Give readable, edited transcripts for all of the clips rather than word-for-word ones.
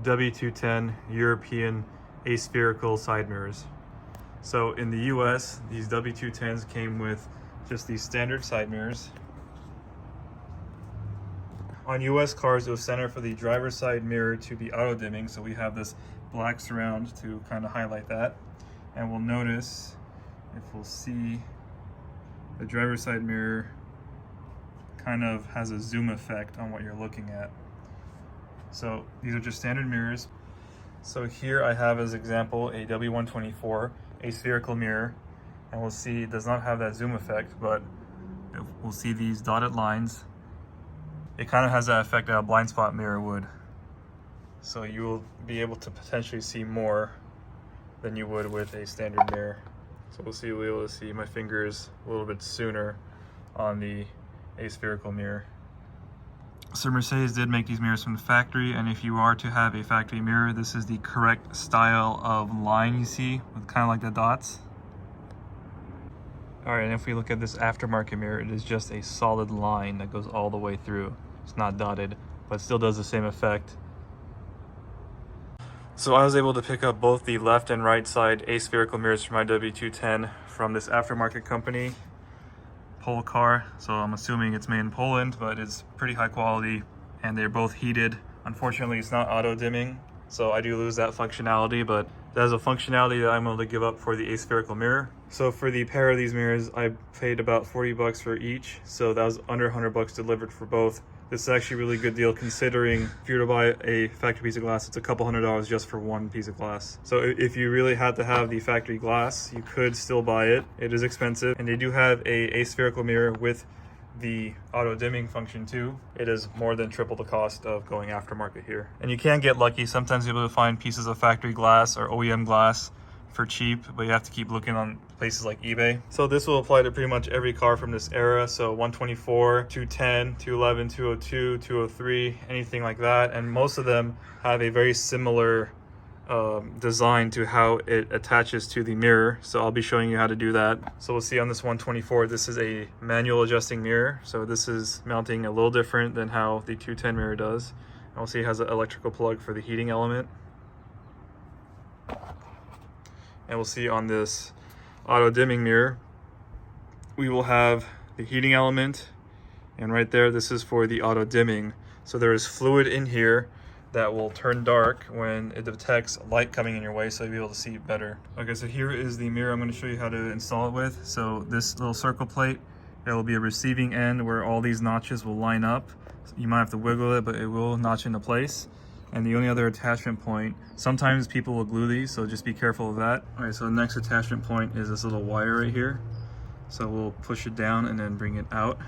W210 European aspherical side mirrors. So in the US, these W210s came with just these standard side mirrors. On US cars, it was centered for the driver's side mirror to be auto dimming, so we have this black surround to kind of highlight that. And we'll notice, if we'll see, the driver's side mirror kind of has a zoom effect on what you're looking at. So these are just standard mirrors. So here I have as example a W124 aspherical mirror, and we'll see it does not have that zoom effect, but we'll see these dotted lines. It kind of has that effect that a blind spot mirror would. So you will be able to potentially see more than you would with a standard mirror. So we'll be able to see my fingers a little bit sooner on the aspherical mirror. So Mercedes did make these mirrors from the factory, and if you are to have a factory mirror, this is the correct style of line you see with kind of like the dots. All right, and if we look at this aftermarket mirror, it is just a solid line that goes all the way through. It's not dotted, but still does the same effect. So I was able to pick up both the left and right side aspherical mirrors for my W210 from this aftermarket company, Polcar. So I'm assuming it's made in Poland, but it's pretty high quality, and they're both heated. Unfortunately, it's not auto dimming, so I do lose that functionality, but that is a functionality that I'm able to give up for the aspherical mirror. So for the pair of these mirrors, I paid about 40 bucks for each, so that was under 100 bucks delivered for both. This is actually a really good deal, considering if you were to buy a factory piece of glass, it's a couple $100 just for one piece of glass. So if you really had to have the factory glass, you could still buy it. It is expensive, and they do have a aspherical mirror with the auto dimming function too. It is more than triple the cost of going aftermarket here. And you can get lucky. Sometimes you'll be able to find pieces of factory glass or OEM glass for cheap, but you have to keep looking on places like eBay. So this will apply to pretty much every car from this era. So 124, 210, 211, 202, 203, anything like that. And most of them have a very similar design to how it attaches to the mirror. So I'll be showing you how to do that. So we'll see on this 124, this is a manual adjusting mirror. So this is mounting a little different than how the 210 mirror does. And we'll see it has an electrical plug for the heating element. And we'll see on this auto dimming mirror, we will have the heating element, and right there, this is for the auto dimming. So there is fluid in here that will turn dark when it detects light coming in your way, so you'll be able to see it better. Okay, so here is the mirror I'm going to show you how to install it with. So this little circle plate, there will be a receiving end where all these notches will line up. You might have to wiggle it, but it will notch into place. And the only other attachment point, sometimes people will glue these, so just be careful of that. All right, so the next attachment point is this little wire right here. So we'll push it down and then bring it out.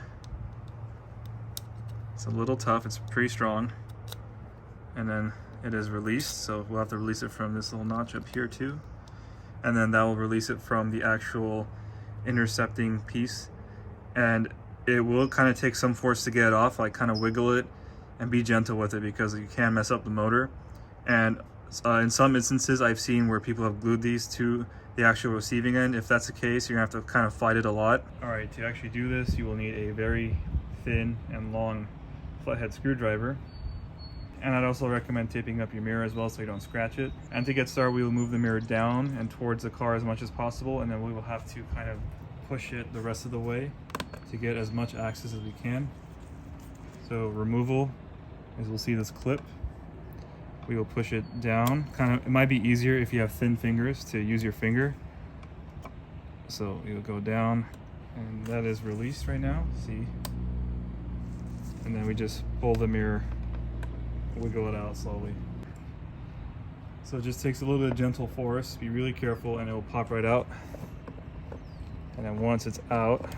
It's a little tough, it's pretty strong. And then it is released, so we'll have to release it from this little notch up here too. And then that will release it from the actual intercepting piece. And it will kind of take some force to get it off, like kind of wiggle it and be gentle with it, because you can mess up the motor. And in some instances I've seen where people have glued these to the actual receiving end. If that's the case, you're gonna have to kind of fight it a lot. All right, to actually do this, you will need a very thin and long flathead screwdriver. And I'd also recommend taping up your mirror as well so you don't scratch it. And to get started, we will move the mirror down and towards the car as much as possible, and then we will have to kind of push it the rest of the way to get as much access as we can. So removal, as we'll see this clip, we will push it down. It might be easier if you have thin fingers to use your finger. So you'll go down, and that is released right now, see? And then we just pull the mirror, wiggle it out slowly. So it just takes a little bit of gentle force, be really careful, and it will pop right out. And then once it's out,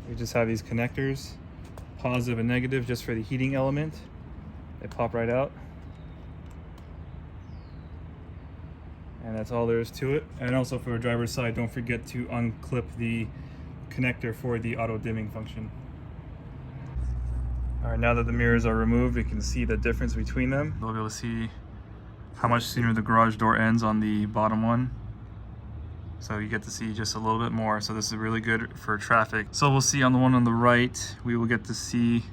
we just have these connectors, positive and negative, just for the heating element. They pop right out. And that's all there is to it. And also for a driver's side, don't forget to unclip the connector for the auto dimming function. All right, now that the mirrors are removed, we can see the difference between them. We'll be able to see how much sooner the garage door ends on the bottom one. So you get to see just a little bit more. So this is really good for traffic. So we'll see on the one on the right, we will get to see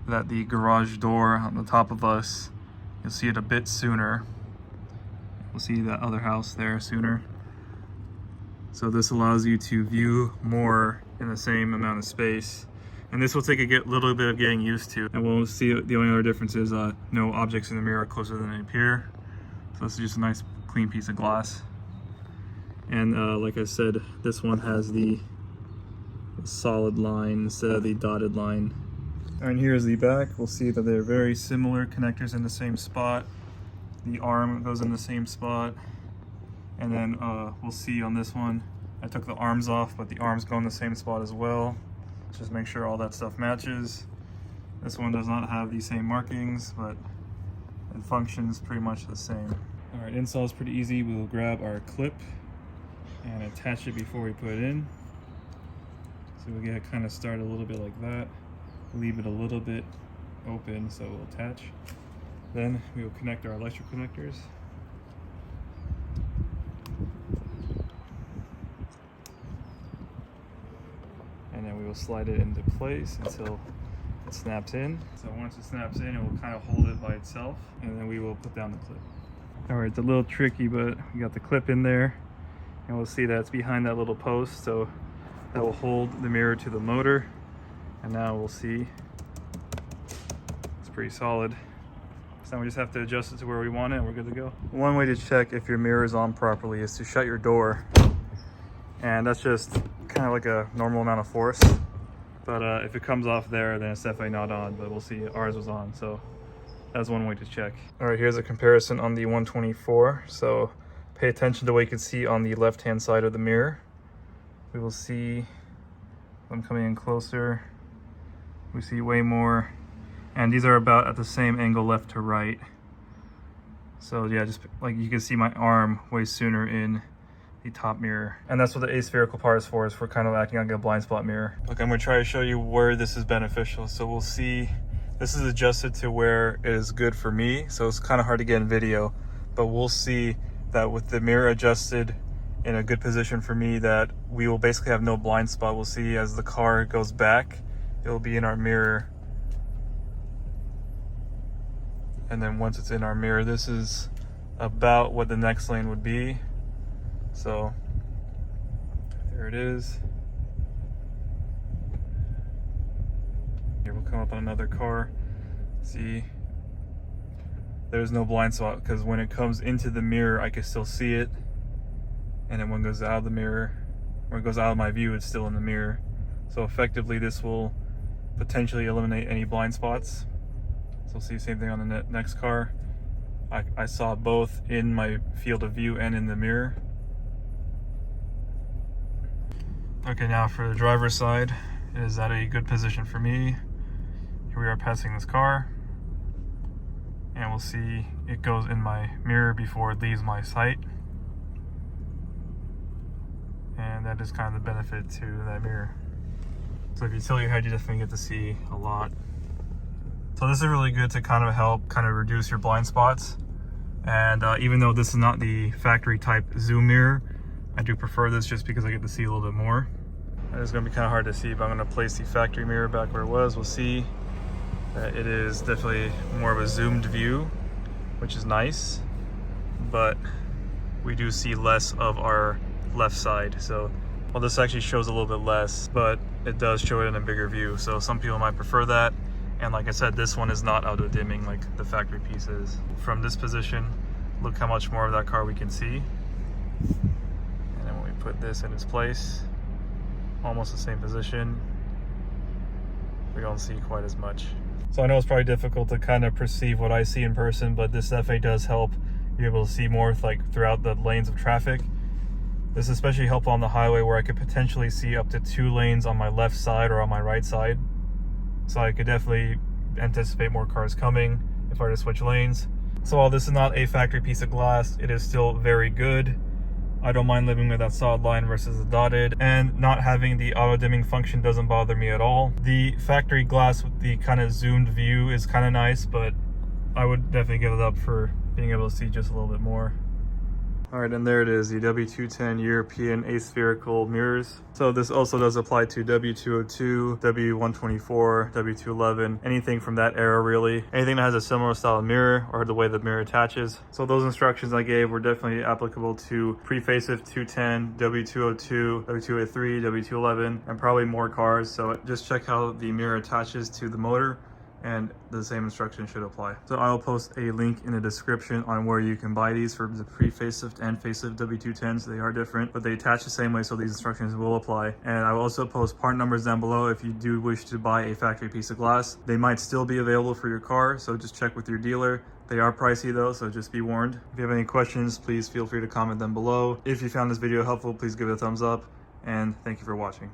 that the garage door on the top of us, you'll see it a bit sooner. We'll see that other house there sooner. So this allows you to view more in the same amount of space. And this will take a little bit of getting used to. And we'll see the only other difference is no objects in the mirror are closer than they appear. So this is just a nice clean piece of glass. And like I said, this one has the solid line instead of the dotted line. And here's the back. We'll see that they're very similar. Connectors in the same spot. The arm goes in the same spot. And then we'll see on this one, I took the arms off, but the arms go in the same spot as well. Just make sure all that stuff matches. This one does not have the same markings, but it functions pretty much the same. All right, install is pretty easy. We'll grab our clip and attach it before we put it in. So we'll get it kind of started a little bit like that. Leave it a little bit open so it will attach. Then we will connect our electric connectors. And then we will slide it into place until it snaps in. So once it snaps in, it will kind of hold it by itself, and then we will put down the clip. All right, it's a little tricky, but we got the clip in there, and we'll see that it's behind that little post, so that will hold the mirror to the motor. And now we'll see it's pretty solid. So now we just have to adjust it to where we want it, and we're good to go. One way to check if your mirror is on properly is to shut your door, and that's just kind of like a normal amount of force. But if it comes off there, then it's definitely not on, but we'll see. Ours was on, so that's one way to check. All right, here's a comparison on the 124. So pay attention to what you can see on the left-hand side of the mirror. We will see, I'm coming in closer, we see way more, and these are about at the same angle left to right. So yeah, just like you can see my arm way sooner in the top mirror. And that's what the aspherical part is for kind of acting like a blind spot mirror. Look, I'm gonna try to show you where this is beneficial. So we'll see, this is adjusted to where it is good for me. So it's kind of hard to get in video, but we'll see that with the mirror adjusted in a good position for me, that we will basically have no blind spot. We'll see as the car goes back, it'll be in our mirror. And then once it's in our mirror, this is about what the next lane would be. So there it is. Here we'll come up on another car. See, there's no blind spot because when it comes into the mirror, I can still see it. And then when it goes out of the mirror, when it goes out of my view, it's still in the mirror. So effectively, this will potentially eliminate any blind spots. So we'll see the same thing on the next car. I saw both in my field of view and in the mirror. Okay, now for the driver's side, it is at a good position for me. Here we are passing this car, and we'll see it goes in my mirror before it leaves my sight. And that is kind of the benefit to that mirror. So if you tilt your head, you definitely get to see a lot. So this is really good to kind of help kind of reduce your blind spots. And even though this is not the factory type zoom mirror, I do prefer this just because I get to see a little bit more. And it's gonna be kind of hard to see, but I'm gonna place the factory mirror back where it was. We'll see that it is definitely more of a zoomed view, which is nice, but we do see less of our left side. So, well, this actually shows a little bit less, but it does show it in a bigger view. So some people might prefer that. And like I said, this one is not auto dimming like the factory piece is. From this position, look how much more of that car we can see. And then when we put this in its place, almost the same position, we don't see quite as much. So I know it's probably difficult to kind of perceive what I see in person, but this definitely does help you able to see more like throughout the lanes of traffic. This is especially helpful on the highway where I could potentially see up to 2 lanes on my left side or on my right side. So I could definitely anticipate more cars coming if I were to switch lanes. So while this is not a factory piece of glass, it is still very good. I don't mind living with that solid line versus the dotted, and not having the auto dimming function doesn't bother me at all. The factory glass with the kind of zoomed view is kind of nice, but I would definitely give it up for being able to see just a little bit more. All right, and there it is, the W210 European aspherical mirrors. So this also does apply to W202, W124, W211, anything from that era really. Anything that has a similar style mirror or the way the mirror attaches. So those instructions I gave were definitely applicable to pre-facelift 210, W202, W203, W211, and probably more cars. So just check how the mirror attaches to the motor, and the same instruction should apply. So I'll post a link in the description on where you can buy these for the pre-facelift and facelift W210s. They are different, but they attach the same way, so these instructions will apply. And I will also post part numbers down below if you do wish to buy a factory piece of glass. They might still be available for your car, so just check with your dealer. They are pricey though, so just be warned. If you have any questions, please feel free to comment them below. If you found this video helpful, please give it a thumbs up, and thank you for watching.